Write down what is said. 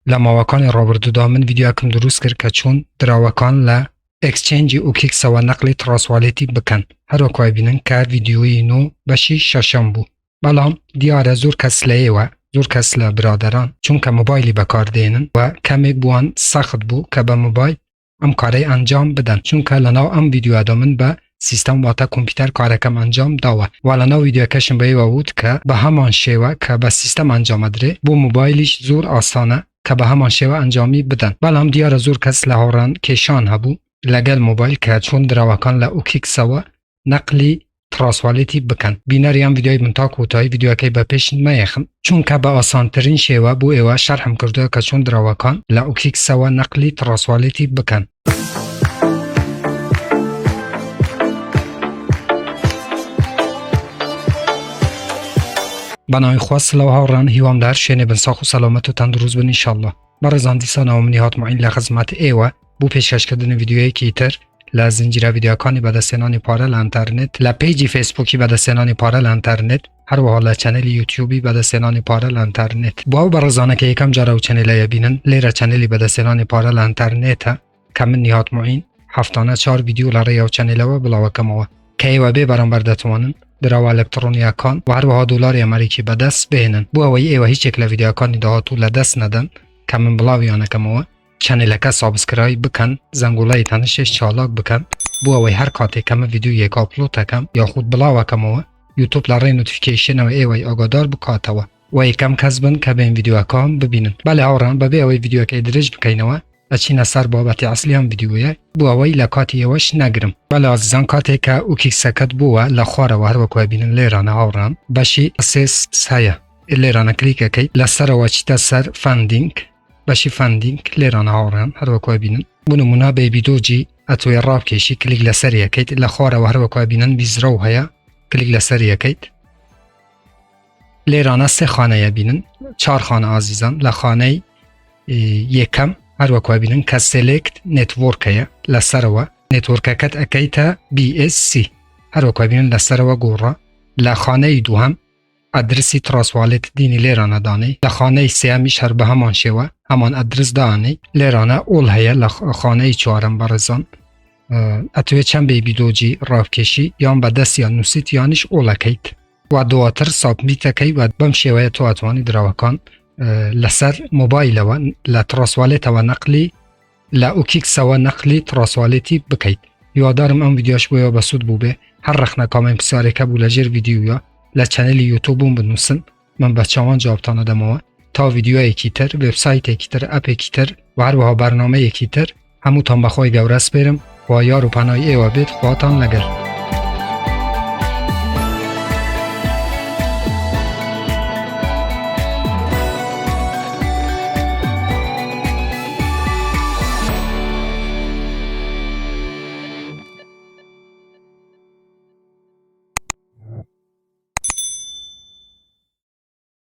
لماوکان رابرد دا من ویدیو کم دروست کرد که چون دراوکان ل اکسچنج اوکیک سوا نقل تراسوالیتی بکن. هر وکوی بینن که ویدیوی نو بشی ششم بو. بلام دیاره زور کسلیه و زور کسل برادران چون که موبایلی بکار دینن و کمی بوان سخت بو که به موبایل ام کاری انجام بدن چون که لناو ام ویدیو ادامن به سیستم واتا کمپیوتر کارکم انجام داوه و لناو ویدیو کشم به بود که به همان شیوه که به سیستم انجام داره بو موبایلیش زور آسانه که به همان شیوه انجامی بدن. بلام دیاره زور کس لهوران کشان هبو لگل موبایل که چون دراوکان لأوکیک سوا نقلی تراسوالیتی بکن. بیناری هم ویدیوی منطقه کوتاهی ویدیو که به پیش میخم چون که به آسان ترین شیوه بو ایوه شرحم کرده که چون دراوکان لأوکیک سوا نقلی تراسوالیتی بکن. بنای خواست سلام هاوران هیوام در شینه بن ساخ و سلامت و تندروز بن انشالله. برزان دیسان آمنی هات معین لخدمت ایوه بو پیشکش کردن ویدیوی کیتر لزنجیره ویدیوکانی به دستنانی پارل انترنت لپیجی فیسبوکی به دستنانی پارل انترنت هر و حالا چنل یوتیوبی به دستنانی پارل انترنت با برزانه که یکم جارو چنل بینن لیره چنلی به دستنانی پارل انترنت کم نیات معین هفتانه 4 ویدیو لاره یا چنل و بلاو کموا که و به برام بردتوانن درو الکترونیکان و هر و دلار امریکی به دست بهنن بو اوی و هیچ شکل ویدیوکانی دهاتو لدست ندن کم بلاویانه کموا چنل که سابسکرایب بکن زنگوله تنشش چالاک بکن بو اوی هر کاتی کم ویدیو یک آپلود تکم یا خود بلاو کموا یوتیوب لاره نوتیفیکیشن و ایوی آگادار بکاتوا و یکم کسبن که به این ویدیو کام ببینن. بله آوران به اوی ویدیو که درج بکنوا اچین اثر بابت اصلی هم ویدیویه بو اوی لکاتی یوش نگرم. بله عزیزان کاتی که اوکیک سکت بو لخواره و هر وکو بینن لیرانه آوران بشی اسیس سایه لیرانه کلیک کی لسر و چیتا سر فاندینگ باشی فاندینگ لیرانه هاوران هر وکو بینن بو نمونه به ویدیو اتوی راب کشی کلیک لسر یکیت لخواره و هر وکو بینن بیزرو هیا کلیک لسر یکیت لیرانه 3 خانه بینن 4 خانه عزیزان لخانه یکم هر وکو بینن که سلیکت نتورک هیا لسر و نتورک کت اکیتا BSC هر وکو بینن لسر و گورا لخانه دوهم ادرسی تراسوالیت دینی لیرانه دانی لخانه سیامیش هر به همان شوه همان ادرس دانی لیرانه اول هیا لخانه 4 برزان اتوی چند بی بیدوجی راف کشی یا به دست یا نوسیت یانش اولکیت و دواتر سابمیت کی و بم شوه تو اتوانی دراوکان لسر موبایل و لتراسوالیت و نقلی لأوکیک سوا نقلی تراسوالیتی بکید. یادارم ام ویدیوش بویا بسود بوبه هر رخنه کامن پساره که بو لجر ویدیویا لچنل یوتیوبم بنووسن من بچه‌وان جوابتان دادم تا ویدیو یکیتر وبسایت یکیتر اپ یکیتر و هر وها برنامه یکیتر هموتان بخوای گورس برم و یار و پناه ای و بیت خواتان لگر